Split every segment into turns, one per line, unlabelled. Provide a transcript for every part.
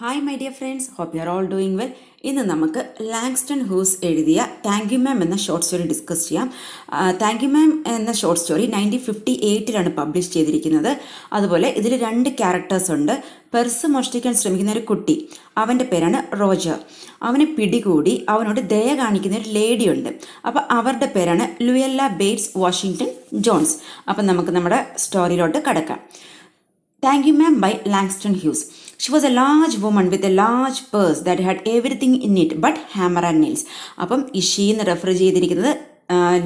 Hi my dear friends, hope you are all doing well. ഇന്ന് നമുക്ക് Langston whose എഴുതിയ thank you ma'am എന്ന short story discuss ചെയ്യാം. Thank you ma'am എന്ന short story 1958 publish ചെയ്തിരിക്കുന്നത്. അതുപോലെ ഇതിൽ 2 ക്യാരക്ടേഴ്സ് ഉണ്ട്. പെർസ് മോഷ്ടിക്കാൻ ശ്രമിക്കുന്ന ഒരു കുട്ടി, അവൻ്റെ പേരാണ് റോജർ. അവനെ പിടികൂടി അവനോട് ദയ കാണിക്കുന്ന ഒരു ലേഡി ഉണ്ട്. അപ്പോൾ അവരുടെ പേരാണ് ലുയല്ല ബേറ്റ്സ് വാഷിങ്ടൺ ജോൺസ്. അപ്പം നമുക്ക് നമ്മുടെ സ്റ്റോറിയിലോട്ട് കടക്കാം. Thank you ma'am by Langston Hughes. She was a large woman with a large purse that had everything in it but hammer and nails. അപ്പം ഇഷീന്ന് റെഫർ ചെയ്തിരിക്കുന്നത്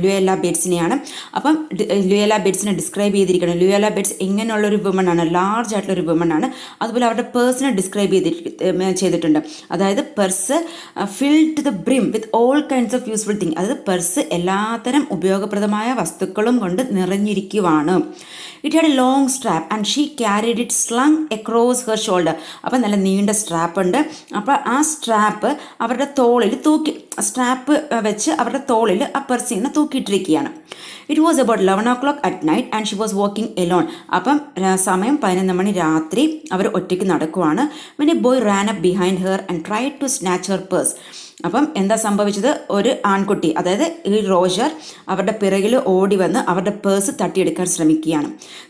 ലുയല്ല ബേറ്റ്സിനെയാണ്. അപ്പം ലുയല്ല ബേറ്റ്സിനെ ഡിസ്ക്രൈബ് ചെയ്തിരിക്കുന്നത്, ലുയല്ല ബേറ്റ്സ് എങ്ങനെയുള്ളൊരു വുമൺ ആണ്, ലാർജ് ആയിട്ടുള്ളൊരു വുമൺ ആണ്. അതുപോലെ അവരുടെ പേഴ്സിനെ ഡിസ്ക്രൈബ് ചെയ്തിട്ടുണ്ട്. അതായത് purse filled to the brim with all kinds of useful thing. അതായത് പെർസ് എല്ലാത്തരം ഉപയോഗപ്രദമായ വസ്തുക്കളും കൊണ്ട് നിറഞ്ഞിരിക്കുവാണ്. It had a long strap and she carried it slung across her shoulder. അപ്പം നല്ല നീണ്ട സ്ട്രാപ്പ് ഉണ്ട്. അപ്പോൾ ആ സ്ട്രാപ്പ് അവരുടെ തോളിൽ സ്ട്രാപ്പ് വെച്ച് അവരുടെ തോളിൽ ആ പെർസിനെ തൂക്കിയിട്ടിരിക്കുകയാണ്. It was about 11 o'clock at night and she was walking alone. അപ്പം സമയം 11 മണി രാത്രി, അവർ ഒറ്റയ്ക്ക് നടക്കുവാണ്. when a boy ran up behind her and tried to snatch her purse. അപ്പം എന്താ സംഭവിച്ചത്, ഒരു ആൺകുട്ടി, അതായത് ഈ റോജർ അവരുടെ പിറകിൽ ഓടി വന്ന് അവരുടെ പേഴ്സ് തട്ടിയെടുക്കാൻ ശ്രമിക്കുകയാണ്.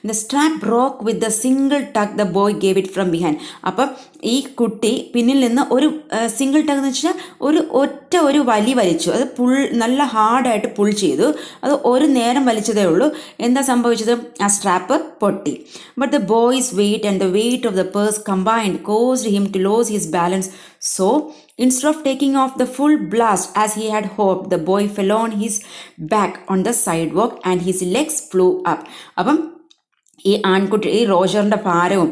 The strap broke with the single tug the boy gave it from behind. അപ്പം ഈ കുട്ടി പിന്നിൽ നിന്ന് ഒരു സിംഗിൾ ടഗ് എന്ന് വെച്ചാൽ ഒരു വലി വലിച്ചു. അത് നല്ല ഹാർഡായിട്ട് പുൾ ചെയ്തു. അത് ഒരു നേരം വലിച്ചതേ ഉള്ളൂ. എന്താ സംഭവിച്ചത്, ആ സ്ട്രാപ്പ് പൊട്ടി. But the boy's weight and the weight of the purse combined caused him to lose his balance. So, instead of taking off the full blast as he had hoped, the boy fell on his back on the sidewalk and his legs flew up. അപ്പം ഈ ആൺകുട്ടി, ഈ റോജറിൻ്റെ ഭാരവും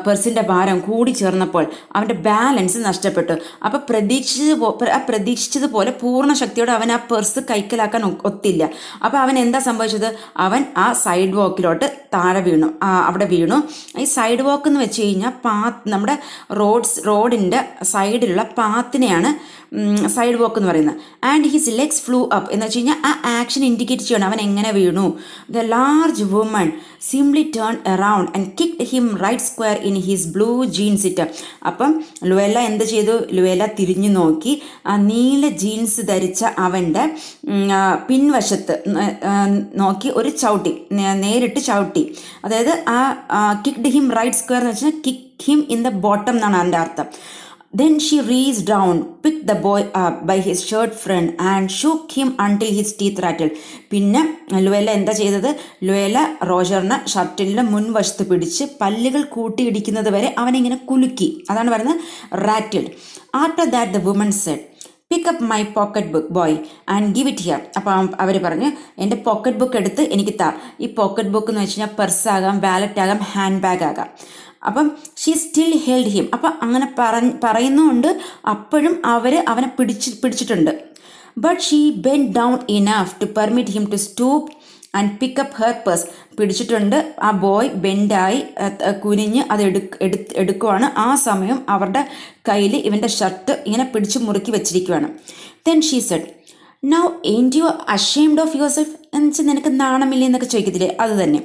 പെർസിൻ്റെ ഭാരവും കൂടി ചേർന്നപ്പോൾ അവൻ്റെ balance നഷ്ടപ്പെട്ടു. അപ്പോൾ പ്രതീക്ഷിച്ചതുപോലെ പൂർണ്ണ ശക്തിയോടെ അവൻ ആ പെർസ് കൈക്കലാക്കാൻ ഒത്തില്ല. അപ്പോൾ അവൻ എന്താ സംഭവിച്ചത്, അവൻ ആ സൈഡ് വാക്കിലോട്ട് താഴെ വീണു, അവിടെ വീണു. ഈ സൈഡ് വാക്ക് എന്ന് വെച്ച് കഴിഞ്ഞാൽ നമ്മുടെ റോഡിൻ്റെ സൈഡിലുള്ള പാത്തിനെയാണ് സൈഡ് വാക്ക് എന്ന് പറയുന്നത്. And his legs flew up എന്ന് വെച്ച് കഴിഞ്ഞാൽ ആ ആക്ഷൻ ഇൻഡിക്കേറ്റ് ചെയ്യണം അവൻ എങ്ങനെ വീണു. The large woman simply turn around and kicked him right square in his blue jeans it. അപ്പം ലുവേല എന്ത് ചെയ്തു, ലുവേല തിരിഞ്ഞു നോക്കി ആ നീല ജീൻസ് ധരിച്ച അവൻ്റെ പിൻവശത്ത് നോക്കി ഒരു ചവിട്ടി, നേരിട്ട് ചവിട്ടി. അതായത് ആ കിക്ക്ഡ് ഹിം റൈറ്റ് സ്ക്വയർ എന്ന് വെച്ചാൽ kick him in the bottom എന്നാണ് അതിൻ്റെ അർത്ഥം. Then she reached down, picked the boy up by his shirt front and shook him until his teeth rattled. പിന്നെ ലുവേല എന്താ ചെയ്തത്, ലുവേല റോജറിനെ ഷർട്ടിൻ്റെ മുൻവശത്ത് പിടിച്ച് പല്ലുകൾ കൂട്ടിയിടിക്കുന്നത് വരെ അവനിങ്ങനെ കുലുക്കി. അതാണ് പറയുന്നത് rattled. After that the woman said, pick up my pocket book boy and give it here. അപ്പം അവർ പറഞ്ഞു, എൻ്റെ പോക്കറ്റ് ബുക്ക് എടുത്ത് എനിക്ക് താ. ഈ പോക്കറ്റ് ബുക്ക് എന്ന് വെച്ച് കഴിഞ്ഞാൽ പെർസാകാം, വാലറ്റ് ആകാം, ഹാൻഡ് ബാഗ് ആകാം. അപ്പം ഷീ സ്റ്റിൽ ഹെൽഡ് ഹിം. അപ്പം അങ്ങനെ പറയുന്നുണ്ട്, അപ്പോഴും അവനെ പിടിച്ചിട്ടുണ്ട്. But she bend down enough to permit him to stoop and pick up her purse. പിടിച്ചിട്ടുണ്ട്. ആ ബോയ് ബെൻഡായി കുനിഞ്ഞ് അത് എടുക്കുവാണ്. ആ സമയം അവരുടെ കയ്യിൽ ഇവൻ്റെ ഷർട്ട് ഇങ്ങനെ പിടിച്ച് മുറുക്കി വെച്ചിരിക്കുവാണ്. Then she said, now and you ashamed of yourself എന്ന് വെച്ചാൽ നിനക്ക് നാണമില്ലേ എന്നൊക്കെ ചോദിക്കത്തില്ലേ, അത് തന്നെ.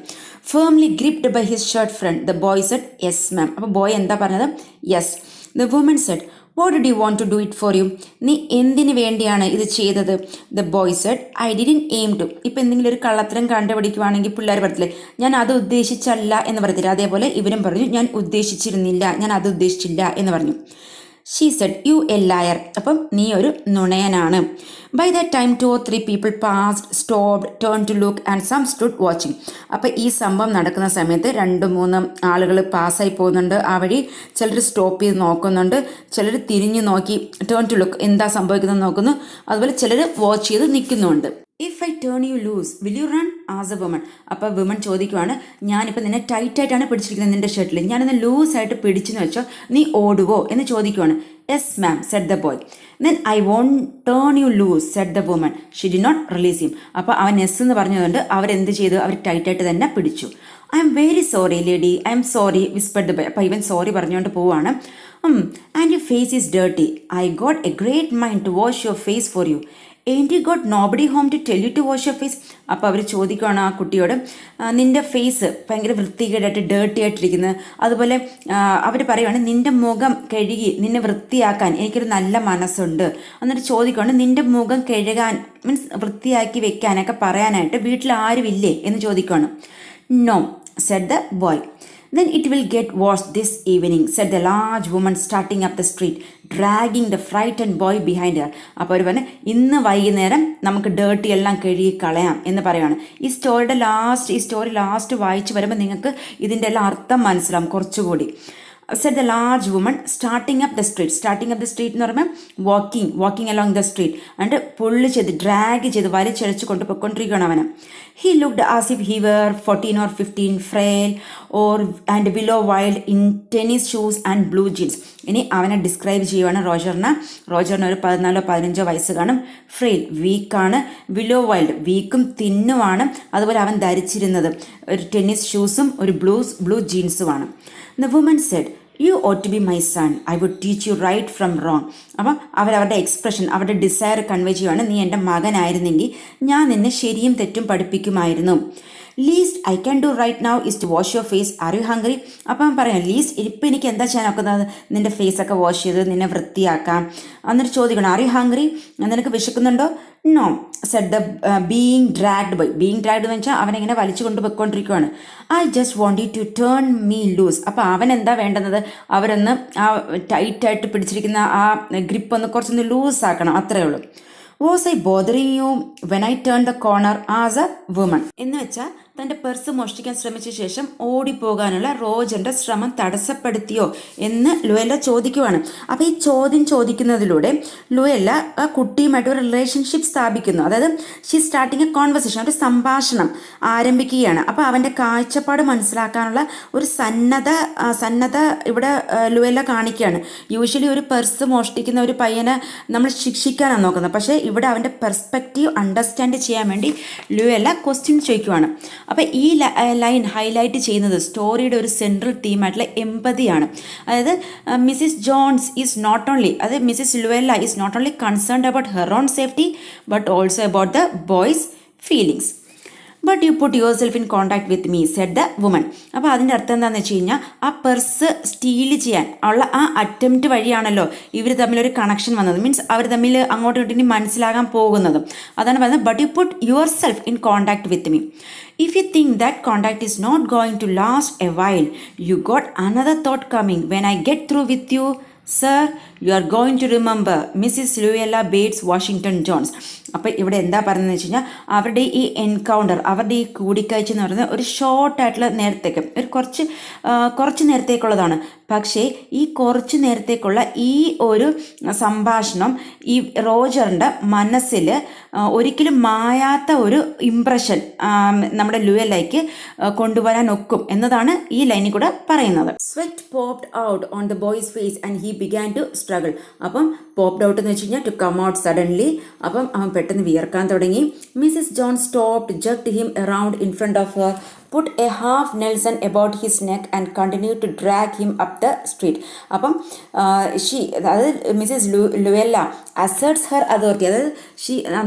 Firmly gripped by his shirt front. The boy said, yes ma'am. അപ്പോൾ ബോയ് എന്താ പറഞ്ഞത്, yes. The woman said, what did you want to do it for you? നീ എന്തിനു വേണ്ടിയാണ് ഇത് ചെയ്തത്? The boy said, I didn't aim to. ഇപ്പം എന്തെങ്കിലും ഒരു കള്ളത്തരം കണ്ടുപിടിക്കുവാണെങ്കിൽ പിള്ളേർ പറയത്തില്ലേ, ഞാൻ അത് ഉദ്ദേശിച്ചല്ല എന്ന് പറയത്തില്ല. അതേപോലെ ഇവരും പറഞ്ഞു, ഞാൻ ഉദ്ദേശിച്ചിരുന്നില്ല, ഞാൻ അത് ഉദ്ദേശിച്ചില്ല എന്ന് പറഞ്ഞു. She said, you a liar. അപ്പം നീ ഒരു നുണയനാണ്. By that time 2 or 3 people passed, stopped, turned to look and some stood watching. അപ്പം ഈ സംഭവം നടക്കുന്ന സമയത്ത് 2-3 ആളുകൾ പാസ്സായി പോകുന്നുണ്ട്. ആ വഴി ചിലർ സ്റ്റോപ്പ് ചെയ്ത് നോക്കുന്നുണ്ട്, ചിലർ തിരിഞ്ഞു നോക്കി ടേൺ ടു ലുക്ക്, എന്താ സംഭവിക്കുന്നത് നോക്കുന്നു. അതുപോലെ ചിലർ വാച്ച് ചെയ്ത് നിൽക്കുന്നുണ്ട്. If I turn you loose will you run as A woman. അപ്പോൾ വുമൺ ചോദിക്കുവാണ്, ഞാനിപ്പോൾ നിന്നെ ടൈറ്റായിട്ടാണ് പിടിച്ചിരിക്കുന്നത് നിൻ്റെ ഷർട്ടിൽ, ഞാനിന്ന് ലൂസായിട്ട് പിടിച്ചെന്ന് വെച്ചോ, നീ ഓടുവോ എന്ന് ചോദിക്കുവാണ്. Yes ma'am said the boy. Then I won't turn you loose said the woman. She did not release him. അപ്പോൾ അവൻ എസ് എന്ന് പറഞ്ഞതുകൊണ്ട് അവരെന്ത് ചെയ്തു, അവർ ടൈറ്റായിട്ട് തന്നെ പിടിച്ചു. I'm very sorry lady, I'm sorry whispered the boy. അപ്പോൾ ഇവൻ സോറി പറഞ്ഞുകൊണ്ട് പോവാണ്. And your face is dirty. I got a great mind to wash your face for you. "Ain't you got nobody home to tell you to wash your face?" അപ്പോൾ അവർ ചോദിക്കുകയാണ് ആ കുട്ടിയോട്, നിൻ്റെ face ഭയങ്കര വൃത്തികേടായിട്ട് ഡേർട്ടി ആയിട്ടിരിക്കുന്നത്. അതുപോലെ അവർ പറയുവാണ്, നിൻ്റെ മുഖം കഴുകി നിന്നെ വൃത്തിയാക്കാൻ എനിക്കൊരു നല്ല മനസ്സുണ്ട്. എന്നിട്ട് ചോദിക്കുകയാണ്, നിൻ്റെ മുഖം കഴുകാൻ മീൻസ് വൃത്തിയാക്കി വെക്കാനൊക്കെ പറയാനായിട്ട് വീട്ടിൽ ആരുമില്ലേ എന്ന് ചോദിക്കുകയാണ്. "No," said the boy. "Then it will get washed this evening," said the large woman starting up the street, dragging the frightened boy behind her. അപ്പോൾ അവർ പറഞ്ഞു, ഇന്ന് വൈകുന്നേരം നമുക്ക് ഡേർട്ടി എല്ലാം കഴുകി കളയാം എന്ന് പറയുകയാണ്. ഈ സ്റ്റോറി ലാസ്റ്റ് വായിച്ച് വരുമ്പോൾ നിങ്ങൾക്ക് ഇതിൻ്റെ എല്ലാം അർത്ഥം മനസ്സിലാവും കുറച്ചുകൂടി. Said the large woman starting up the street എന്ന് പറയുമ്പോൾ walking along the street and പുള്ളി ചെയ്ത് ഡ്രാഗ് ചെയ്ത് വലിച്ചഴിച്ച് കൊണ്ടുപോയിക്കൊണ്ടിരിക്കുകയാണ് അവന്. He looked as if he were 14 or 15, frail and willow wild in tennis shoes and blue jeans. ഇനി അവനെ describe ചെയ്യുവാണ് റോജറിന് ഒരു 14-15 വയസ്സ് കാണും. ഫ്രെയിൽ വീക്കാണ്, വില്ലോ വൈൽഡ് വീക്കും തിന്നുമാണ്. അതുപോലെ അവൻ ധരിച്ചിരുന്നത് ഒരു ടെന്നീസ് ഷൂസും ഒരു ബ്ലൂ ജീൻസുമാണ്. The woman said, "You ought to be my son. I would teach you right from wrong." അപ്പം അവരുടെ എക്സ്പ്രഷൻ, അവരുടെ ഡിസയർ കൺവേ ചെയ്യുവാണ്, നീ എൻ്റെ മകനായിരുന്നെങ്കിൽ ഞാൻ നിന്നെ ശരിയും തെറ്റും പഠിപ്പിക്കുമായിരുന്നു. "Least I can do right now is to wash your face. Are you hungry?" അപ്പം പറയാം, ലീസ്റ്റ് ഇപ്പം എനിക്ക് എന്താ ചെയ്യാൻ ഒക്കുന്നത്, നിൻ്റെ ഫേസൊക്കെ വാഷ് ചെയ്ത് നിന്നെ വൃത്തിയാക്കാം. എന്നിട്ട് ചോദിക്കണം, "Are you hungry?" നിനക്ക് വിശക്കുന്നുണ്ടോ? "No," said the being dragged boy. എന്ന് വെച്ചാൽ അവനെങ്ങനെ വലിച്ചു കൊണ്ടുപോയിക്കൊണ്ടിരിക്കുകയാണ്. "I just want you to turn me loose." അപ്പോൾ അവൻ എന്താ വേണ്ടുന്നത്, അവരൊന്ന് ആ ടൈറ്റായിട്ട് പിടിച്ചിരിക്കുന്ന ആ ഗ്രിപ്പ് ഒന്ന് കുറച്ചൊന്ന് ലൂസ് ആക്കണം, അത്രയേ ഉള്ളൂ. "Was I bothering you when I turned the corner?" as a woman. എന്ന് വെച്ചാൽ തൻ്റെ പെർസ് മോഷ്ടിക്കാൻ ശ്രമിച്ച ശേഷം ഓടിപ്പോകാനുള്ള റോജറിൻ്റെ ശ്രമം തടസ്സപ്പെടുത്തിയോ എന്ന് ലുവല്ല ചോദിക്കുവാണ്. അപ്പോൾ ഈ ചോദ്യം ചോദിക്കുന്നതിലൂടെ ലുവല്ല ആ കുട്ടിയുമായിട്ട് ഒരു റിലേഷൻഷിപ്പ് സ്ഥാപിക്കുന്നു. അതായത് ഷീ സ്റ്റാർട്ടിങ് എ കോൺവെർസേഷൻ, ഒരു സംഭാഷണം ആരംഭിക്കുകയാണ്. അപ്പോൾ അവൻ്റെ കാഴ്ചപ്പാട് മനസ്സിലാക്കാനുള്ള ഒരു സന്നദ്ധ ഇവിടെ ലുവല്ല കാണിക്കുകയാണ്. യൂഷ്വലി ഒരു പെർസ് മോഷ്ടിക്കുന്ന ഒരു പയ്യനെ നമ്മൾ ശിക്ഷിക്കാനാണ് നോക്കുന്നത്, പക്ഷേ ഇവിടെ അവൻ്റെ പെർസ്പെക്റ്റീവ് അണ്ടർസ്റ്റാൻഡ് ചെയ്യാൻ വേണ്ടി ലുവല്ല ക്വസ്റ്റ്യൻ ചോദിക്കുവാണ്. അപ്പോൾ ഈ ലൈൻ ഹൈലൈറ്റ് ചെയ്യുന്നത് സ്റ്റോറിയുടെ ഒരു സെൻട്രൽ തീമായിട്ടുള്ള എമ്പതിയാണ്. അതായത് Mrs Luella is not only concerned about her own safety but also about the boy's feelings. "But you put yourself in contact with me," said the woman. അപ്പോൾ അതിൻ്റെ അർത്ഥം എന്താണെന്ന് വെച്ച് കഴിഞ്ഞാൽ ആ പെർസ് സ്റ്റീൽ ചെയ്യാൻ ഉള്ള ആ അറ്റംപ്റ്റ് വഴിയാണല്ലോ ഇവർ തമ്മിലൊരു കണക്ഷൻ വന്നത്. മീൻസ് അവർ തമ്മിൽ അങ്ങോട്ടും ഇങ്ങോട്ടും മനസ്സിലാകാൻ പോകുന്നതും അതാണ് പറയുന്നത്. "But you put yourself in contact with me. If you think that contact is not going to last a while, you got another thought coming. When I get through with you, sir, you are going to remember Mrs. Luella Bates Washington Jones." അപ്പോൾ ഇവിടെ എന്താ പറയുന്നത് വെച്ച് കഴിഞ്ഞാൽ അവരുടെ ഈ encounter, അവരുടെ ഈ കൂടിക്കാഴ്ച എന്ന് പറയുന്നത് ഒരു ഷോർട്ടായിട്ടുള്ള നേരത്തേക്ക് ഒരു കുറച്ച് നേരത്തേക്കുള്ളതാണ്. പക്ഷേ ഈ കുറച്ച് നേരത്തേക്കുള്ള ഈ ഒരു സംഭാഷണം ഈ റോജറിൻ്റെ മനസ്സിൽ ഒരിക്കലും മായാത്ത ഒരു ഇംപ്രഷൻ നമ്മുടെ ലുവല്ലയ്ക്ക് കൊണ്ടുവരാൻ ഒക്കും എന്നതാണ് ഈ ലൈനിൽ കൂടെ പറയുന്നത്. "Sweat popped out on the boy's face and he began to struggle." അപ്പം പോപ്ഡ് ഔട്ട് എന്ന് വെച്ച് കഴിഞ്ഞാൽ ടു കം ഔട്ട് സഡൻലി. അപ്പം അവൻ പെട്ടെന്ന് വിയർക്കാൻ തുടങ്ങി. "Mrs. John stopped, jerked him around in front of her, put a half Nelson about his neck and continued to drag him up the street." അപ്പം അതായത് Mrs ലുവല്ല asserts her authority. അതായത്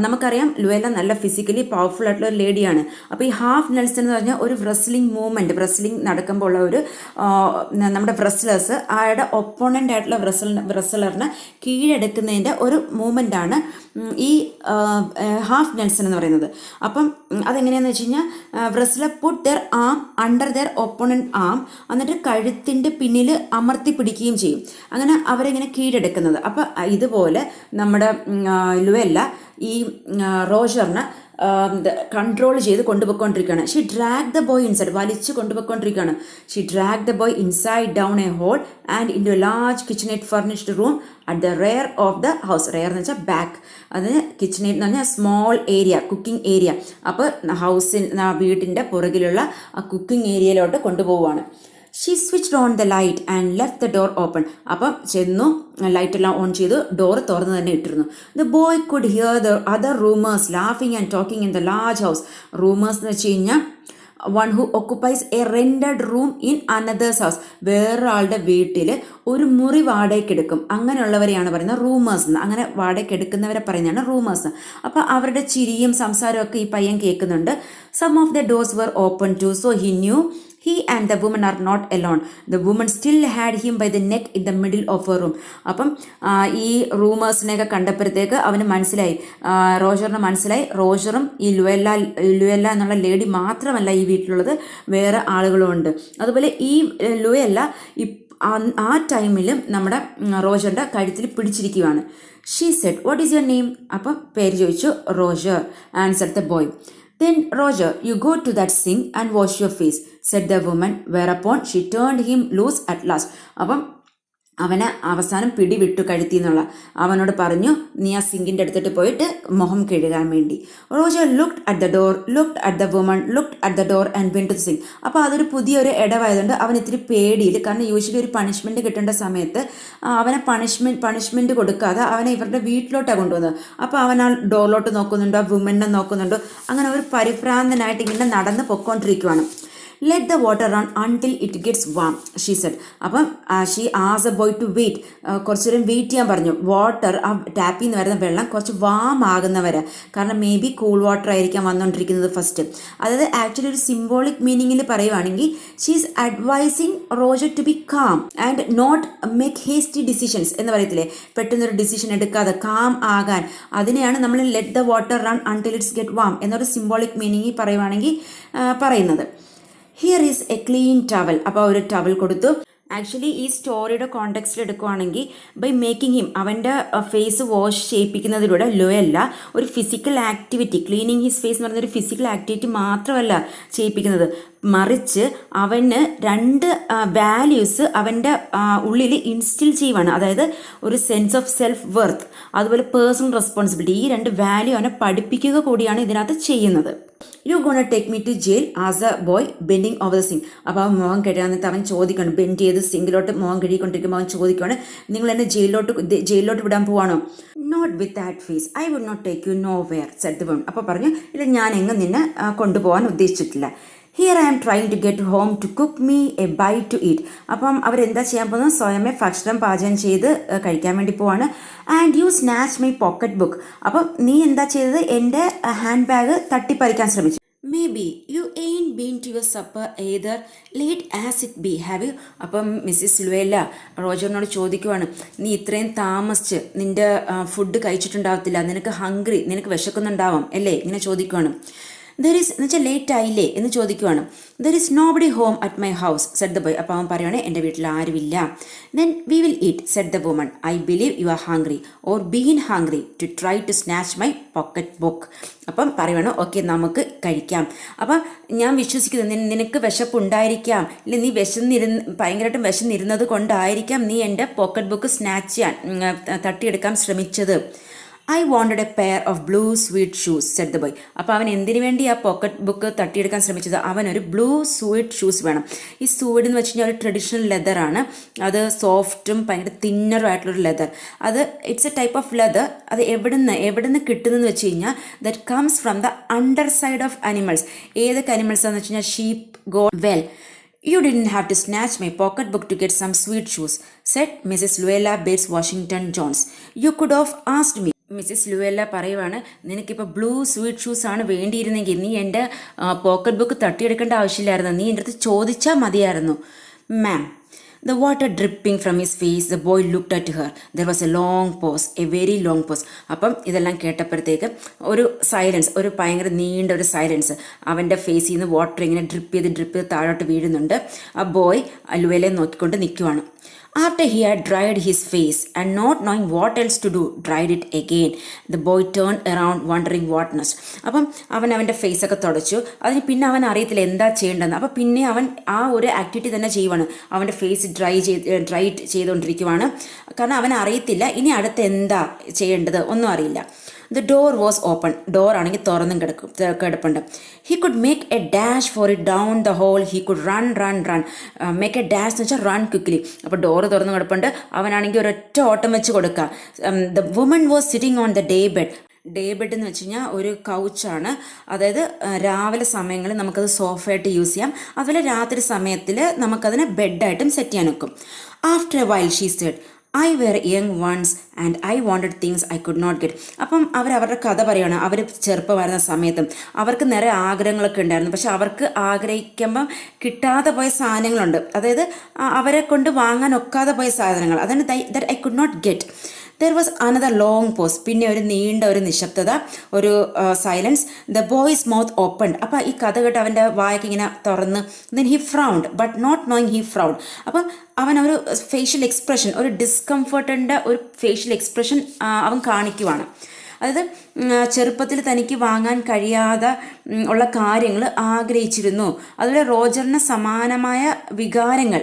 നമുക്കറിയാം ലുവല്ല നല്ല physically powerful ആയിട്ടുള്ള ഒരു ലേഡിയാണ്. അപ്പോൾ ഈ half Nelson എന്ന് പറഞ്ഞാൽ ഒരു റെസ്ലിംഗ് നടക്കുമ്പോൾ ഉള്ള ഒരു നമ്മുടെ റെസ്ലേഴ്സ് ആയുടെ ഒപ്പോണൻ്റ് ആയിട്ടുള്ള റെസ്ലറിനെ കീഴടക്കുന്നതിൻ്റെ ഒരു മൂവ്മെൻ്റാണ് ഈ ഹാഫ് നെൽസൺ എന്ന് പറയുന്നത്. അപ്പം അതെങ്ങനെയാണെന്ന് വെച്ച് കഴിഞ്ഞാൽ wrestler put their arm under their opponent arm, എന്നിട്ട് കഴുത്തിൻ്റെ പിന്നിൽ അമർത്തി പിടിക്കുകയും ചെയ്യും. അങ്ങനെ അവരെങ്ങനെ കീഴടക്കുന്നത്. അപ്പം ഇതുപോലെ നമ്മുടെ ലുവല്ല ഈ റോജറിനെ കൺട്രോൾ ചെയ്ത് കൊണ്ടുപോയിക്കൊണ്ടിരിക്കുകയാണ്. She drag the boy inside, വലിച്ച് കൊണ്ടുപോയിക്കൊണ്ടിരിക്കുകയാണ്. She drag the boy inside down a hall and into a large kitchenette furnished room at the rear of the house. Rear എന്ന് വെച്ചാൽ ബാക്ക്, അതിന് കിച്ചണേറ്റ് എന്ന് പറഞ്ഞാൽ സ്മോൾ ഏരിയ, കുക്കിംഗ് ഏരിയ. അപ്പോൾ വീടിൻ്റെ പുറകിലുള്ള ആ കുക്കിംഗ് ഏരിയയിലോട്ട് കൊണ്ടുപോവുകയാണ്. She switched on the light and left the door open. അപ്പം ചെന്നു ലൈറ്റെല്ലാം ഓൺ ചെയ്തു, ഡോർ തുറന്ന് തന്നെ ഇട്ടിരുന്നു. The boy could hear the other roomers ലാഫിങ് and talking in the large house. Roomers എന്ന് വെച്ച് കഴിഞ്ഞാൽ one who occupies a rented room in another's house. വേറൊരാളുടെ വീട്ടിൽ ഒരു മുറി വാടകയ്ക്ക് എടുക്കും. അങ്ങനെയുള്ളവരെയാണ് പറയുന്നത് റൂമേഴ്സ് എന്ന്. അങ്ങനെ വാടകയ്ക്ക് എടുക്കുന്നവരെ പറയുന്നതാണ് റൂമേഴ്സ്. അപ്പോൾ അവരുടെ ചിരിയും സംസാരവും ഒക്കെ ഈ പയ്യൻ കേൾക്കുന്നുണ്ട്. Some of the doors were open too, so he knew he and the woman are not alone. The woman still had him by the neck in the middle of her room. അപ്പം ഈ റൂമേഴ്സിനെയൊക്കെ കണ്ടപ്പോഴത്തേക്ക് അവന് മനസ്സിലായി, റോജറിന് മനസ്സിലായി, റോജറും ഈ ലുവല്ല എന്നുള്ള lady മാത്രമല്ല ഈ വീട്ടിലുള്ളത്, വേറെ ആളുകളും ഉണ്ട്. അതുപോലെ ഈ ലുവല്ല ആ ടൈമിലും നമ്മുടെ റോജറിൻ്റെ കഴുത്തിൽ പിടിച്ചിരിക്കുകയാണ്. She said, what is your name? അപ്പം പേര് ചോദിച്ചു. Roger answered the boy. Then, Roger, you go to that sink and wash your face, said the woman, whereupon she turned him loose at last. അപ്പം അവന് അവസാനം പിടിവിട്ടു കഴുത്തി എന്നുള്ള. അവനോട് പറഞ്ഞു, നീ ആ സിങ്കിൻ്റെ അടുത്തിട്ട് പോയിട്ട് മുഖം കഴുകാൻ വേണ്ടി. Roger looked at the door, looked at the woman, looked at the door and went to the sink. അപ്പോൾ അതൊരു പുതിയൊരു ഇടവായതുകൊണ്ട് അവൻ ഇത്തിരി പേടിയിൽ, കാരണം യൂഷ്വലി ഒരു പണിഷ്മെൻറ്റ് കിട്ടേണ്ട സമയത്ത് അവനെ പണിഷ്മെൻറ്റ് കൊടുക്കാതെ അവനെ ഇവരുടെ വീട്ടിലോട്ടാണ് കൊണ്ടുവന്നത്. അപ്പോൾ അവൻ ആ ഡോറിലോട്ട് നോക്കുന്നുണ്ടോ, ആ വുമനെ നോക്കുന്നുണ്ടോ, അങ്ങനെ ഒരു പരിഭ്രാന്തനായിട്ട് ഇങ്ങനെ നടന്ന് പൊക്കോണ്ടിരിക്കുവാണ്. Let the water run until it gets warm, she said. അപ്പം she asked the boy to wait. കുറച്ച് നേരം വെയിറ്റ് ചെയ്യാൻ പറഞ്ഞു. വാട്ടർ, ആ ടാപ്പിൽ നിന്ന് വരുന്ന വെള്ളം കുറച്ച് വാം ആകുന്നവരെ, കാരണം മേ ബി കൂൾ വാട്ടർ ആയിരിക്കാം വന്നുകൊണ്ടിരിക്കുന്നത് ഫസ്റ്റ്. അതായത് ആക്ച്വലി ഒരു സിംബോളിക് മീനിങ്ങിൽ പറയുവാണെങ്കിൽ she is advising Roger to be calm and not make hasty decisions എന്ന് പറയത്തില്ലേ, പെട്ടെന്നൊരു ഡിസിഷൻ എടുക്കാതെ കാം ആകാൻ. അതിനെയാണ് നമ്മൾ let the water run until it's get warm എന്നൊരു സിംബോളിക് മീനിങ്ങിൽ പറയുവാണെങ്കിൽ പറയുന്നത്. Here is a clean towel. അപ്പോൾ ഒരു ടവൽ കൊടുത്തു. ആക്ച്വലി ഈ സ്റ്റോറിയുടെ കോണ്ടെക്സ്റ്റിൽ എടുക്കുവാണെങ്കിൽ ബൈ മേക്കിംഗ് ഹിം, അവൻ്റെ ഫേസ് വാഷ് ചെയ്യിപ്പിക്കുന്നതിലൂടെ ലുവല്ല ഒരു physical activity, cleaning his face എന്ന് പറയുന്നൊരു ഫിസിക്കൽ ആക്ടിവിറ്റി മാത്രമല്ല ചെയ്യിപ്പിക്കുന്നത്, മറിച്ച് അവന് 2 വാല്യൂസ് അവൻ്റെ ഉള്ളിൽ ഇൻസ്റ്റിൽ ചെയ്യുവാണ്. അതായത് ഒരു സെൻസ് ഓഫ് സെൽഫ് വെർത്ത്, അതുപോലെ പേഴ്സണൽ റെസ്പോൺസിബിലിറ്റി. ഈ 2 വാല്യൂ അവനെ പഠിപ്പിക്കുക കൂടിയാണ് ഇതിനകത്ത് ചെയ്യുന്നത്. You gonna take me to jail as a boy bending over the sink. അപ്പോൾ അവൻ മുഖം കഴുകാന്നിട്ട് അവൻ ചോദിക്കണം, ബെൻഡ് ചെയ്ത് സിങ്കിലോട്ട് മുഖം കഴുകിക്കൊണ്ടിരിക്കുമ്പോൾ അവൻ ചോദിക്കുവാണ്, നിങ്ങൾ എന്നെ ജയിലിലോട്ട് വിടാൻ പോവാണോ? Not with that face, I would not take you nowhere വെയർ, സെഡ് ദ വുമൺ. അപ്പോൾ പറഞ്ഞു, ഇല്ല, ഞാൻ എങ്ങും നിന്നെ കൊണ്ടുപോകാൻ ഉദ്ദേശിച്ചിട്ടില്ല. Here I am trying to get home to cook me a bite to eat. അപ്പം അവരെന്താ ചെയ്യാൻ പോകുന്നത്? സ്വയമേ ഭക്ഷണം പാചകം ചെയ്ത് കഴിക്കാൻ വേണ്ടി പോവാണ്. And you snatch my pocket book. അപ്പം നീ എന്താ ചെയ്തത്? എൻ്റെ ഹാൻഡ് ബാഗ് തട്ടിപ്പറിക്കാൻ ശ്രമിച്ചു. Maybe you ain't been to your supper either late as it be have you. അപ്പം മിസ്സിസ് ലുവേല റോജറിനോട് ചോദിക്കുവാണ്, നീ ഇത്രയും താമസിച്ച് നിൻ്റെ ഫുഡ് കഴിച്ചിട്ടുണ്ടാവത്തില്ല, നിനക്ക് വിശക്കുന്നുണ്ടാവാം അല്ലേ? ഇങ്ങനെ ചോദിക്കുവാണ്. ദർ ഈസ് എന്ന് വെച്ചാൽ ലേറ്റ് ആയില്ലേ എന്ന് ചോദിക്കുവാണ്. There is nobody home at my house, said the boy. അപ്പോൾ അവൻ പറയുവാണ്, എൻ്റെ വീട്ടിൽ ആരുമില്ല. Then we will eat, said the woman. I believe you are hungry or been hungry to try to snatch my pocket book. അപ്പം പറയുവാണ്, okay, നമുക്ക് കഴിക്കാം. അപ്പം ഞാൻ വിശ്വസിക്കുന്നു നിനക്ക് വിശപ്പുണ്ടായിരിക്കാം, ഇല്ല നീ ഭയങ്കരമായിട്ടും വിശന്നിരുന്നത് കൊണ്ടായിരിക്കാം നീ എൻ്റെ പോക്കറ്റ് ബുക്ക് സ്നാച്ച് ചെയ്യാൻ തട്ടിയെടുക്കാൻ ശ്രമിച്ചത്. I wanted A pair of blue suede shoes, Z the boy. അപ്പോൾ അവൻ എന്തിനു വേണ്ടി ആ പോക്കറ്റ് ബുക്ക് തട്ടിയെടുക്കാൻ ശ്രമിച്ചത്? അവനൊരു ബ്ലൂ സ്വീറ്റ് ഷൂസ് വേണം. ഈ സ്വീഡ് എന്ന് വെച്ച് കഴിഞ്ഞാൽ ഒരു ട്രഡീഷണൽ ലെതറാണ്. അത് സോഫ്റ്റും ഭയങ്കര തിന്നറും ആയിട്ടുള്ളൊരു ലെതർ. അത് it's A type of leather. അത് എവിടുന്ന് കിട്ടുന്നതെന്ന് വെച്ച് കഴിഞ്ഞാൽ that comes from the under side of animals. ഏതൊക്കെ അനിമൽസാണെന്ന് വെച്ച് കഴിഞ്ഞാൽ sheep, got, well. You didn't have to snatch my pocketbook to get some sweet shoes, said Mrs. Luella Bates Washington Jones. You could have asked me. Mrs Luella പറയുവാണ്, നിനക്കിപ്പോൾ blue suede shoes ആണ് വേണ്ടിയിരുന്നെങ്കിൽ നീ എൻ്റെ pocket book തട്ടിയെടുക്കേണ്ട ആവശ്യമില്ലായിരുന്നു, നീ എൻ്റെ അടുത്ത് ചോദിച്ചാൽ മതിയായിരുന്നു. മാം. The water dripping from his face, the boy looked at her. There was a long pause, a very long pause. അപ്പം ഇതെല്ലാം കേട്ടപ്പോഴത്തേക്ക് ഒരു സൈലൻസ്, ഒരു ഭയങ്കര നീണ്ട ഒരു സൈലൻസ്. അവൻ്റെ ഫേസിൽ നിന്ന് വാട്ടർ ഇങ്ങനെ ഡ്രിപ്പ് ചെയ്ത് താഴോട്ട് വീഴുന്നുണ്ട്. ആ ബോയ് ലുവേലയെ നോക്കിക്കൊണ്ട് നിൽക്കുവാണ്. After he had dried his face and not knowing what else to do, dried it again. The boy turned around wondering what next. അപ്പം അവൻ്റെ ഫേസൊക്കെ തുടച്ചു. അതിന് പിന്നെ അവൻ അറിയത്തില്ല എന്താ ചെയ്യേണ്ടതെന്ന്. അപ്പം പിന്നെ അവൻ ആ ഒരു ആക്ടിവിറ്റി തന്നെ ചെയ്യുവാണ്. അവൻ്റെ ഫേസ് ഡ്രൈ ചെയ്തുകൊണ്ടിരിക്കുവാണ്. കാരണം അവൻ അറിയത്തില്ല ഇനി അടുത്ത് എന്താ ചെയ്യേണ്ടത്, ഒന്നും അറിയില്ല. The door was open. Door ആണെങ്കിൽ തുറന്നും കിടപ്പുണ്ട്. He could make a dash for it down the hall. He could run. Make a dash എന്ന് വെച്ചാൽ run quickly. അപ്പോൾ ഡോറ് തുറന്ന് കിടപ്പുണ്ട്. അവനാണെങ്കിൽ ഒരൊറ്റ ഓട്ടം വെച്ച് കൊടുക്കുക. The woman was sitting on the day bed. Day bed എന്ന് വെച്ച് കഴിഞ്ഞാൽ ഒരു കൗച്ചാണ്. അതായത് രാവിലെ സമയങ്ങളിൽ നമുക്കത് സോഫയായിട്ട് യൂസ് ചെയ്യാം. അതുപോലെ രാത്രി സമയത്തിൽ നമുക്കതിനെ ബെഡായിട്ടും സെറ്റ് ചെയ്യാൻ വെക്കും. After a while she said, I were young once and I wanted things I could not get. അപ്പം അവരുടെ കഥ പറയുകയാണ്. അവർ ചെറുപ്പമായിരുന്ന സമയത്തും അവർക്ക് നിറയെ ആഗ്രഹങ്ങളൊക്കെ ഉണ്ടായിരുന്നു. പക്ഷെ അവർക്ക് ആഗ്രഹിക്കുമ്പം കിട്ടാതെ പോയ സാധനങ്ങളുണ്ട്. അതായത് അവരെ കൊണ്ട് വാങ്ങാൻ ഒക്കാതെ പോയ സാധനങ്ങൾ. അതാണ് that I could not get. There was another long pause. പിന്നെ ഒരു നീണ്ട ഒരു നിശബ്ദത, ഒരു silence. The boy's mouth opened. അപ്പം ഈ കഥ കേട്ട് അവൻ്റെ വായൊക്കെ ഇങ്ങനെ തുറന്ന്. Then he frowned but not knowing he frowned. അപ്പം അവനൊരു ഫേഷ്യൽ എക്സ്പ്രഷൻ, ഒരു ഡിസ്കംഫർട്ടിൻ്റെ ഒരു ഫേഷ്യൽ എക്സ്പ്രഷൻ അവൻ കാണിക്കുവാണ്. അതായത് ചെറുപ്പത്തിൽ തനിക്ക് വാങ്ങാൻ കഴിയാതെ ഉള്ള കാര്യങ്ങൾ ആഗ്രഹിച്ചിരുന്നു. അതുപോലെ റോജറിന് സമാനമായ വികാരങ്ങൾ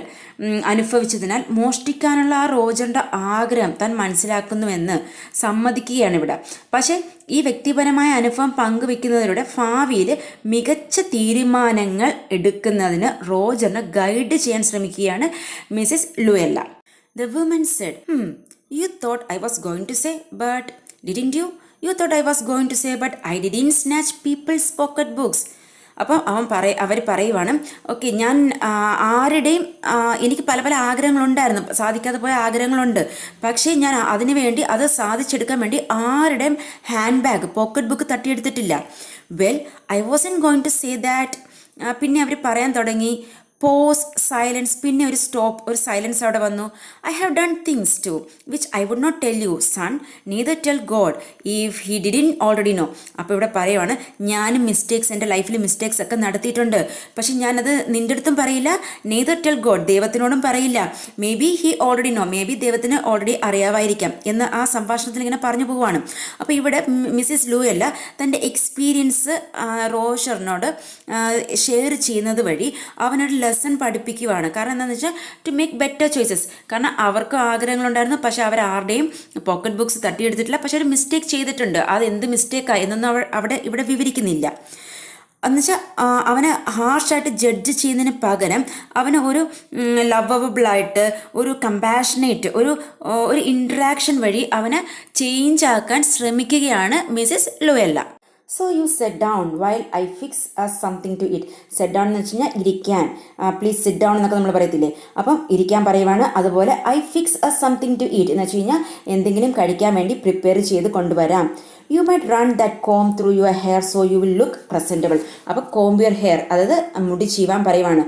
അനുഭവിച്ചതിനാൽ മോഷ്ടിക്കാനുള്ള ആ റോജറിൻ്റെ ആഗ്രഹം താൻ മനസ്സിലാക്കുന്നുവെന്ന് സമ്മതിക്കുകയാണ് ഇവിടെ. പക്ഷേ ഈ വ്യക്തിപരമായ അനുഭവം പങ്കുവെക്കുന്നതിലൂടെ ഭാവിയിൽ മികച്ച തീരുമാനങ്ങൾ എടുക്കുന്നതിന് റോജറിനെ ഗൈഡ് ചെയ്യാൻ ശ്രമിക്കുകയാണ് Mrs ലൂയല്ല. The woman said, you thought I was going to say, but didn't you? You thought I was going to say, but I didn't snatch people's pocket books. അപ്പം അവർ പറയുവാണ്, ഓക്കെ, ഞാൻ ആരുടെയും എനിക്ക് പല പല ആഗ്രഹങ്ങളുണ്ടായിരുന്നു, സാധിക്കാതെ പോയ ആഗ്രഹങ്ങളുണ്ട്. പക്ഷേ ഞാൻ അതിനു വേണ്ടി അത് സാധിച്ചെടുക്കാൻ വേണ്ടി ആരുടെയും ഹാൻഡ് ബാഗ്, പോക്കറ്റ് ബുക്ക് തട്ടിയെടുത്തിട്ടില്ല. Well, I wasn't going to say that. പിന്നെ അവർ പറയാൻ തുടങ്ങി. പോസ്, സൈലൻസ്, പിന്നെ ഒരു സ്റ്റോപ്പ്, ഒരു സൈലൻസ് അവിടെ വന്നു. I have done things too which I would not tell you son, neither tell God if he didn't already know. അപ്പോൾ ഇവിടെ പറയുവാണ്, ഞാനും മിസ്റ്റേക്സ്, എൻ്റെ ലൈഫിൽ മിസ്റ്റേക്സ് ഒക്കെ നടത്തിയിട്ടുണ്ട്. പക്ഷെ ഞാനത് നിൻ്റെ അടുത്തും പറയില്ല, നീദർ ടെൽ ഗോഡ്, ദൈവത്തിനോടും പറയില്ല. May be he already know, may be ദൈവത്തിന് ഓൾറെഡി അറിയാമായിരിക്കാം എന്ന് ആ സംഭാഷണത്തിൽ ഇങ്ങനെ പറഞ്ഞു പോവുകയാണ്. അപ്പോൾ ഇവിടെ മിസ്സിസ് ലൂയല്ല തൻ്റെ എക്സ്പീരിയൻസ് റോഷറിനോട് ഷെയർ ചെയ്യുന്നത് വഴി അവനൊരു ലെസൺ പഠിപ്പിക്കുകയാണ്. കാരണം എന്താണെന്ന് വെച്ചാൽ ടു മേക്ക് ബെറ്റർ ചോയ്സസ്. കാരണം അവർക്ക് ആഗ്രഹങ്ങളുണ്ടായിരുന്നു, പക്ഷെ അവർ ആരുടെയും പോക്കറ്റ് ബുക്സ് തട്ടിയെടുത്തിട്ടില്ല. പക്ഷെ ഒരു മിസ്റ്റേക്ക് ചെയ്തിട്ടുണ്ട്. അത് എന്ത് മിസ്റ്റേക്കാണ് എന്നൊന്നും ഇവിടെ വിവരിക്കുന്നില്ല. എന്നുവെച്ചാൽ അവനെ ഹാർഷായിട്ട് ജഡ്ജ് ചെയ്യുന്നതിന് പകരം അവന് ഒരു ലവബിളായിട്ട്, ഒരു കമ്പാഷനേറ്റ്, ഒരു ഇൻട്രാക്ഷൻ വഴി അവനെ ചേഞ്ച് ആക്കാൻ ശ്രമിക്കുകയാണ് Mrs Luella. So you set down while I fix something to eat. Set down എന്ന് വെച്ച് കഴിഞ്ഞാൽ ഇരിക്കാൻ, പ്ലീസ് സിറ്റ് ഡൗൺ എന്നൊക്കെ നമ്മൾ പറയത്തില്ലേ, അപ്പം ഇരിക്കാൻ പറയുവാണ്. അതുപോലെ I fix something to it എന്ന് വെച്ച് കഴിഞ്ഞാൽ എന്തെങ്കിലും കഴിക്കാൻ വേണ്ടി പ്രിപ്പയർ ചെയ്ത് കൊണ്ടുവരാം. You might run that comb through your hair so you will look presentable. അപ്പോൾ കോംബ് യുവർ ഹെയർ, അതായത് മുടി ചീവാൻ പറയുവാണ്.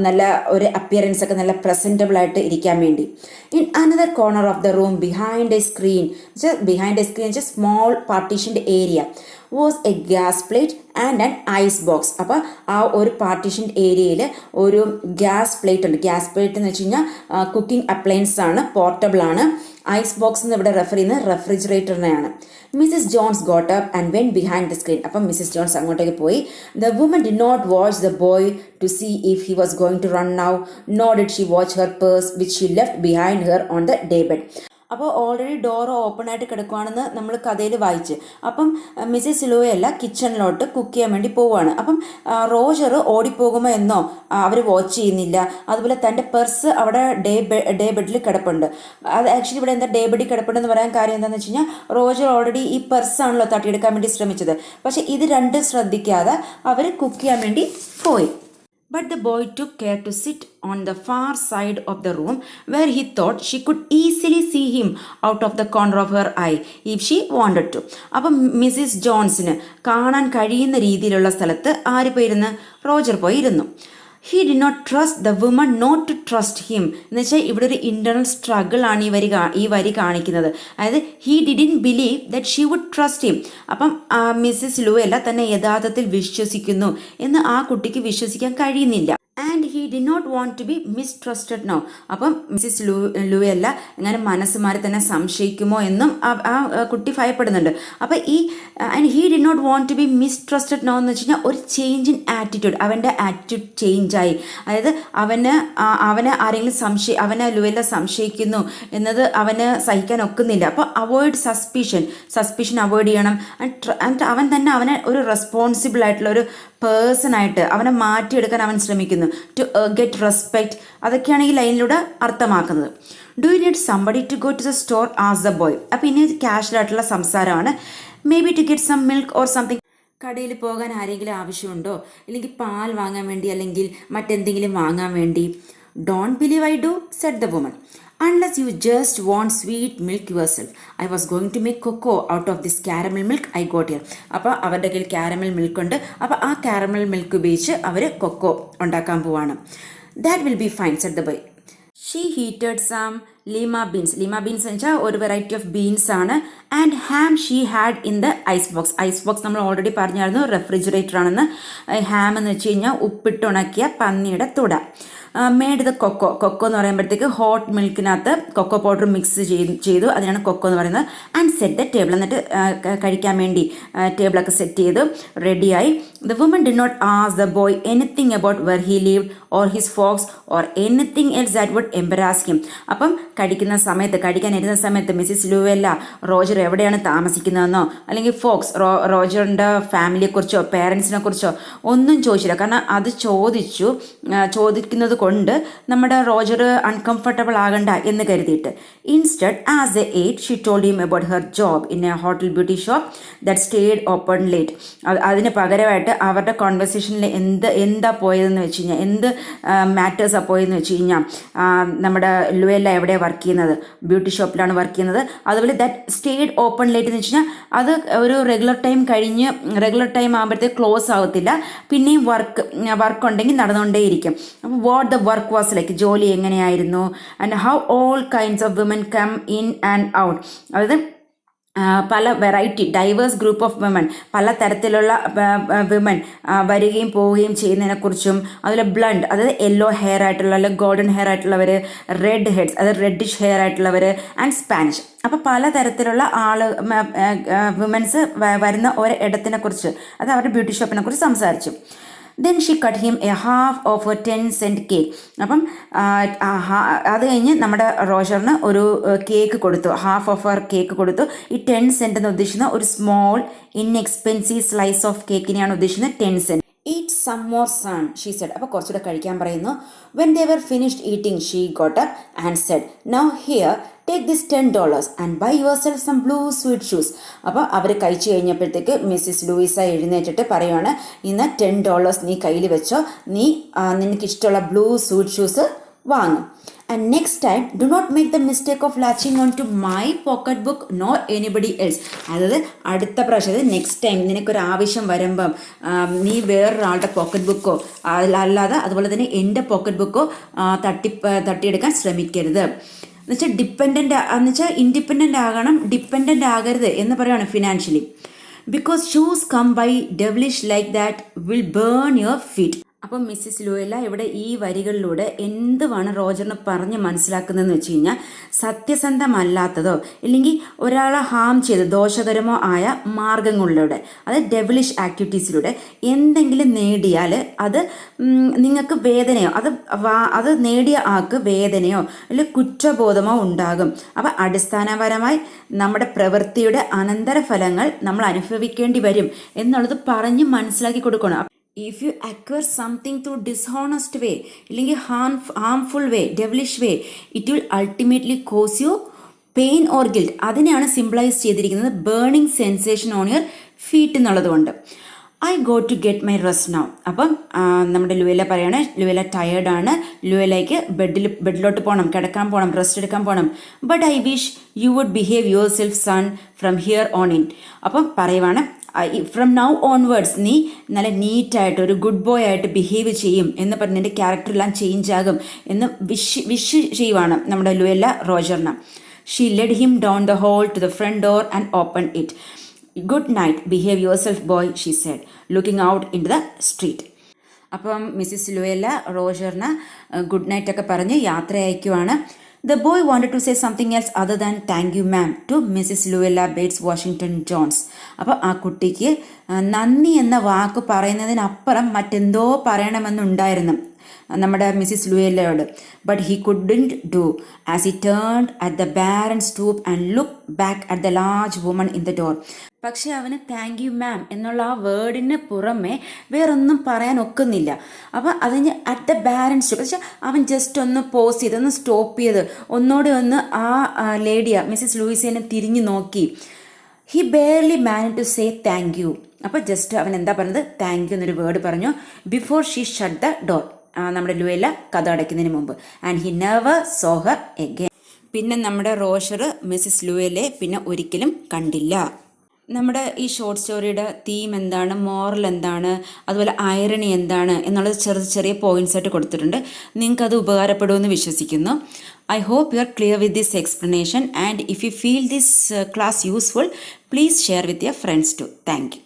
നല്ല ഒരു അപ്പിയറൻസ് ഒക്കെ നല്ല പ്രസൻറ്റബിൾ ആയിട്ട് ഇരിക്കാൻ വേണ്ടി. In another corner of the room behind a screen, വെച്ചാൽ സ്മോൾ പാർട്ടീഷൻ്റെ area, was a gas plate and an ice box. അപ്പോൾ ആ ഒരു പാർട്ടീഷൻ ഏരിയയിൽ ഒരു ഗ്യാസ് പ്ലേറ്റ് ഉണ്ട്. ഗ്യാസ് പ്ലേറ്റ് എന്ന് വെച്ച് കഴിഞ്ഞാൽ കുക്കിംഗ് അപ്ലയൻസ് ആണ്, പോർട്ടബിൾ ആണ്. ഐസ് ബോക്സ് എന്ന് ഇവിടെ റെഫർ ചെയ്യുന്നത് റെഫ്രിജറേറ്ററിനെയാണ്. Mrs Jones got up and went behind the screen. അപ്പം മിസ്സിസ് ജോൺസ് അങ്ങോട്ടേക്ക് പോയി. The woman did not watch the boy to see if he was going to run now, nor did she watch her purse which she left behind her on the day bed. അപ്പോൾ already door open ആയിട്ട് കിടക്കുവാണെന്ന് നമ്മൾ കഥയിൽ വായിച്ച്. അപ്പം Mrs ലൂയല്ല കിച്ചണിലോട്ട് cook ചെയ്യാൻ വേണ്ടി പോവുകയാണ്. അപ്പം റോജർ ഓടിപ്പോകുമോ എന്നോ അവർ വാച്ച് ചെയ്യുന്നില്ല. അതുപോലെ തൻ്റെ പെർസ് അവിടെ ഡേ ബെഡിൽ കിടപ്പുണ്ട്. അത് ആക്ച്വലി ഇവിടെ എന്താ ഡേ ബെഡിൽ കിടപ്പുണ്ടെന്ന് പറയാൻ കാര്യം എന്താണെന്ന് വെച്ച് കഴിഞ്ഞാൽ റോജർ ഓൾറെഡി ഈ പെർസാണല്ലോ തട്ടിയെടുക്കാൻ വേണ്ടി ശ്രമിച്ചത്. പക്ഷെ ഇത് രണ്ടും ശ്രദ്ധിക്കാതെ അവർ കുക്ക് ചെയ്യാൻ വേണ്ടി പോയി. But the boy took care to sit on the far side of the room where he thought she could easily see him out of the corner of her eye if she wanted to. അപ്പം Mrs ജോൺസിന് കാണാൻ കഴിയുന്ന രീതിയിലുള്ള സ്ഥലത്ത് ആര് പോയിരുന്ന്? Roger പോയിരുന്നു. He did not trust the woman not to trust him എന്ന് വെച്ചാൽ ഇവിടെ ഒരു ഇൻറ്റർണൽ സ്ട്രഗിൾ ആണ് ഈ വരി കാണിക്കുന്നത്. അതായത് he didn't believe that she would trust him. അപ്പം മിസ്സിസ് ലൂയല്ല തന്നെ യഥാർത്ഥത്തിൽ വിശ്വസിക്കുന്നു എന്ന് ആ കുട്ടിക്ക് വിശ്വസിക്കാൻ കഴിയുന്നില്ല. And he did not want to be mistrusted now. അപ്പം മിസ്സിസ് ലൂയല്ല ഇങ്ങനെ മനസ്സ് മാറി തന്നെ സംശയിക്കുമോ എന്നും ആ കുട്ടി ഭയപ്പെടുന്നുണ്ട്. അപ്പം and he did not want to be mistrusted now എന്ന് വെച്ച് കഴിഞ്ഞാൽ ഒരു ചേഞ്ച് ഇൻ ആറ്റിറ്റ്യൂഡ്, അവൻ്റെ ആറ്റിറ്റ്യൂഡ് ചേഞ്ചായി. അതായത് അവന് ആരെങ്കിലും അവനെ ലൂയല്ല സംശയിക്കുന്നു എന്നത് അവന് സഹിക്കാൻ ഒക്കുന്നില്ല. അപ്പോൾ അവോയ്ഡ് സസ്പിഷൻ അവോയ്ഡ് ചെയ്യണം. ആൻഡ് അവൻ തന്നെ അവനെ ഒരു റെസ്പോൺസിബിൾ ആയിട്ടുള്ള ഒരു പേഴ്സണായിട്ട് അവനെ മാറ്റിയെടുക്കാൻ അവൻ ശ്രമിക്കുന്നു. ടു ഗെറ്റ് റെസ്പെക്റ്റ്, അതൊക്കെയാണ് ഈ ലൈനിലൂടെ അർത്ഥമാക്കുന്നത്. Do you need somebody to go to the store ആസ് ദ ബോയ്. അപ്പോൾ ഇനി കാഷ്വൽ ആയിട്ടുള്ള സംസാരമാണ്. Maybe to get some milk or something. കടയിൽ പോകാൻ ആരെങ്കിലും ആവശ്യമുണ്ടോ, അല്ലെങ്കിൽ പാൽ വാങ്ങാൻ വേണ്ടി, അല്ലെങ്കിൽ മറ്റെന്തെങ്കിലും വാങ്ങാൻ വേണ്ടി. Don't believe I do, said the woman. Unless you just want sweet milk yourself. I was going to make cocoa out of this caramel milk I got here. അപ്പോൾ അവരുടെ കയ്യിൽ കാരമൽ മിൽക്ക് ഉണ്ട്. അപ്പോൾ ആ കാരമൽ മിൽക്ക് ഉപയോഗിച്ച് അവർ cocoa ഉണ്ടാക്കാൻ പോവാണ്. That will be fine, said the boy. She heated some lima beans. Lima beans എന്ന് വെച്ചാൽ ഒരു വെറൈറ്റി ഓഫ് ബീൻസ് ആണ്. And ham she had in the ice box. Ice box നമ്മൾ ഓൾറെഡി പറഞ്ഞായിരുന്നു refrigerator ആണെന്ന്. ഹാം എന്ന് വെച്ച് കഴിഞ്ഞാൽ ഉപ്പിട്ടുണക്കിയ പന്നിയുടെ തുട. Made the cocoa. കൊക്കോ എന്ന് പറയുമ്പോഴത്തേക്ക് ഹോട്ട് മിൽക്കിനകത്ത് കൊക്കോ പൗഡർ മിക്സ് ചെയ്തു, അതിനാണ് കൊക്കോ എന്ന് പറയുന്നത്. And set the table. എന്നിട്ട് കഴിക്കാൻ വേണ്ടി ടേബിളൊക്കെ സെറ്റ് ചെയ്ത് റെഡിയായി. The woman did not ask the boy anything about where he lived or his folks or anything else that would embarrass him. അപ്പം കഴിക്കാനിരുന്ന സമയത്ത് മിസ്സിസ് ലൂവെല്ല റോജർ എവിടെയാണ് താമസിക്കുന്നതെന്നോ അല്ലെങ്കിൽ ഫോക്സ് റോജറിൻ്റെ ഫാമിലിയെക്കുറിച്ചോ പേരൻസിനെ കുറിച്ചോ ഒന്നും ചോദിച്ചില്ല. കാരണം അത് ചോദിക്കുന്നത് കൊണ്ട് നമ്മുടെ റോജർ അൺകംഫർട്ടബിൾ ആകണ്ട എന്ന് കരുതിയിട്ട്. Instead as a ate she told him about her job in a hotel beauty shop that stayed open late. അതിന് പകരമായിട്ട് അവരുടെ കോൺവെർസേഷനിൽ എന്താ പോയതെന്ന് വെച്ച് കഴിഞ്ഞാൽ, എന്ത് മാറ്റേഴ്സാണ് പോയതെന്ന് വെച്ച് കഴിഞ്ഞാൽ, നമ്മുടെ ലുവെല്ല എവിടെയാണ് വർക്ക് ചെയ്യുന്നത്, ബ്യൂട്ടി ഷോപ്പിലാണ് വർക്ക് ചെയ്യുന്നത്. അതുപോലെ ദാറ്റ് സ്റ്റേഡ് ഓപ്പൺ ലേറ്റ് എന്ന് വെച്ച് കഴിഞ്ഞാൽ അത് ഒരു റെഗുലർ ടൈം ആകുമ്പോഴത്തേക്ക് ക്ലോസ് ആകത്തില്ല, പിന്നെയും വർക്ക് ഉണ്ടെങ്കിൽ നടന്നുകൊണ്ടേയിരിക്കും. അപ്പോൾ what the work was like, ജോലി എങ്ങനെയായിരുന്നു, and how all kinds of women come in and out. അതായത് പല variety diverse group of women, പല തരത്തിലുള്ള വിമൻ വരികയും പോവുകയും ചെയ്യുന്നതിനെക്കുറിച്ചും, അതുപോലെ ബ്ലണ്ട് അതായത് യെല്ലോ ഹെയർ ആയിട്ടുള്ള അല്ലെങ്കിൽ ഗോൾഡൻ ഹെയർ ആയിട്ടുള്ളവർ, റെഡ് ഹെഡ്സ് അതായത് റെഡിഷ് ഹെയർ ആയിട്ടുള്ളവർ, ആൻഡ് സ്പാനിഷ്. അപ്പോൾ പലതരത്തിലുള്ള വിമൻസ് വരുന്ന ഒരിടത്തിനെ കുറിച്ച്, അത് അവരുടെ ബ്യൂട്ടി ഷോപ്പിനെ കുറിച്ച് സംസാരിച്ചു. Then she cut him A half of A 10 cent cake. അപ്പം അത് കഴിഞ്ഞ് നമ്മുടെ റോജറിന് ഒരു കേക്ക് കൊടുത്തു, ഹാഫ് ഓഫ് അവർ കേക്ക് കൊടുത്തു. ഈ 10 cent എന്ന് ഉദ്ദേശിക്കുന്ന ഒരു സ്മോൾ ഇൻഎക്സ്പെൻസീവ് സ്ലൈസ് ഓഫ് കേക്കിനെയാണ് ഉദ്ദേശിക്കുന്നത് 10 cent. Eat some more son, she said. അപ്പോൾ കുറച്ചുകൂടെ കഴിക്കാൻ പറയുന്നു. When they were finished eating she got up and said, now here take this $10 and buy yourself some blue suede shoes. അപ്പോൾ അവർ കഴിച്ചു കഴിഞ്ഞപ്പോഴത്തേക്ക് മിസ്സിസ് ലൂയിസ എഴുന്നേറ്റിട്ട് പറയുവാണ്, ഇന്ന് $10 നീ കയ്യിൽ വെച്ചോ, നീ നിനക്കിഷ്ടമുള്ള ബ്ലൂ സ്വീറ്റ് ഷൂസ് വാങ്ങും. And next time, do not make the mistake of latching on to my pocketbook nor anybody else. അതായത് അടുത്ത പ്രാവശ്യം നെക്സ്റ്റ് ടൈം നിനക്കൊരു ആവശ്യം വരുമ്പം നീ വേറൊരാളുടെ പോക്കറ്റ് ബുക്കോ അല്ലാതെ അതുപോലെ തന്നെ എൻ്റെ പോക്കറ്റ് ബുക്കോ തട്ടിയെടുക്കാൻ ശ്രമിക്കരുത്. എന്നുവെച്ചാൽ ഇൻഡിപെൻഡൻ്റ് ആകണം, ഡിപ്പെൻഡൻ്റ് ആകരുത് എന്ന് പറയുകയാണ് financially. Because shoes come by devilish like that will burn your feet. അപ്പം മിസ്സിസ് ലൂവെല്ല ഇവിടെ ഈ വരികളിലൂടെ എന്തുവാണ് റോജറിന് പറഞ്ഞ് മനസ്സിലാക്കുന്നതെന്ന് വെച്ച് കഴിഞ്ഞാൽ, സത്യസന്ധമല്ലാത്തതോ ഇല്ലെങ്കിൽ ഒരാളെ ഹാം ചെയ്ത് ദോഷകരമോ ആയ മാർഗങ്ങളിലൂടെ, അത് ഡെവിളിഷ് ആക്ടിവിറ്റീസിലൂടെ എന്തെങ്കിലും നേടിയാൽ അത് നിങ്ങൾക്ക് വേദനയോ, അത് നേടിയ ആൾക്ക് വേദനയോ അല്ലെങ്കിൽ കുറ്റബോധമോ ഉണ്ടാകും. അപ്പം അടിസ്ഥാനപരമായി നമ്മുടെ പ്രവൃത്തിയുടെ അനന്തരഫലങ്ങൾ നമ്മൾ അനുഭവിക്കേണ്ടി വരും എന്നുള്ളത് പറഞ്ഞ് മനസ്സിലാക്കി കൊടുക്കണം. If you acquire something through dishonest way, അല്ലെങ്കിൽ harmful way, devilish way, it will ultimately cause you pain or guilt. അതിനെയാണ് സിംപ്ലൈസ് ചെയ്തിരിക്കുന്നത് burning sensation on your feet എന്നുള്ളതുകൊണ്ട്. I go to get my rest now. അപ്പം നമ്മുടെ ലുവെല്ല പറയാണ്, ലുവെല്ല ടയേർഡാണ്, ലുവെല്ലയ്ക്ക് ബെഡിലോട്ട് പോകണം, കിടക്കാൻ പോകണം, റെസ്റ്റ് എടുക്കാൻ പോകണം. But I wish you would behave yourself son from here on in. അപ്പം പറയുവാണ്, ഫ്രം നൗ ഓൺവേർഡ്സ് നീ നല്ല നീറ്റായിട്ട് ഒരു ഗുഡ് ബോയ് ആയിട്ട് ബിഹേവ് ചെയ്യും എന്ന് പറഞ്ഞ് നിൻ്റെ ക്യാരക്ടറെല്ലാം ചേഞ്ച് ആകും എന്ന് വിഷ് ചെയ്യുവാണ് നമ്മുടെ ലുവെല്ല റോജറിന്. She led him down the hall to the front door and open it. Good night, behave yourself boy, she said, looking out into the street. അപ്പം മിസ്സിസ് ലുവെല്ല റോജറിന് good night ഒക്കെ പറഞ്ഞ് യാത്ര അയക്കുവാണ്. The boy wanted to say something else other than thank you ma'am to Mrs. Luella Bates Washington Jones. അപ്പോൾ ആ കുട്ടിക്ക് നന്ദി എന്ന വാക്ക് പറയുന്നതിനപ്പുറം മറ്റെന്തോ പറയണമെന്നുണ്ടായിരുന്നു നമ്മുടെ മിസ്സിസ് ലൂയെല്ലയോട്. But he couldn't do as he turned at the barren stoop and look back at the large woman in the door. പക്ഷെ അവന് താങ്ക് യു മാം എന്നുള്ള ആ വേർഡിന് പുറമെ വേറൊന്നും പറയാൻ ഒക്കുന്നില്ല. അപ്പോൾ അതിന് അറ്റ് ദ ബാരൻ സ്റ്റൂപ്പ്, പക്ഷെ അവൻ ജസ്റ്റ് ഒന്ന് പോസ് ചെയ്ത് ഒന്ന് സ്റ്റോപ്പ് ചെയ്ത് ഒന്നുകൂടെ ഒന്ന് ആ ലേഡിയ മിസ്സിസ് ലൂയിസിനെ തിരിഞ്ഞു നോക്കി. He barely manage to say thank you. അപ്പോൾ ജസ്റ്റ് അവൻ എന്താ പറഞ്ഞത്, താങ്ക് യു എന്നൊരു വേർഡ് പറഞ്ഞു before she shut the door. നമ്മുടെ ലുവേല കഥ അടയ്ക്കുന്നതിന് മുമ്പ്. And he never saw her again. പിന്നെ നമ്മുടെ റോഷർ മിസ്സിസ് ലുവേലെ പിന്നെ ഒരിക്കലും കണ്ടില്ല. നമ്മുടെ ഈ ഷോർട്ട് സ്റ്റോറിയുടെ തീം എന്താണ്, മോറൽ എന്താണ്, അതുപോലെ ഐറണി എന്താണ് എന്നുള്ളത് ചെറിയ ചെറിയ പോയിന്റ്സ് ആയിട്ട് കൊടുത്തിട്ടുണ്ട്. നിങ്ങൾക്കത് ഉപകാരപ്പെടുമെന്ന് വിശ്വസിക്കുന്നു. I hope you are clear with this explanation, and if you feel this class useful, please share with your friends too. Thank you.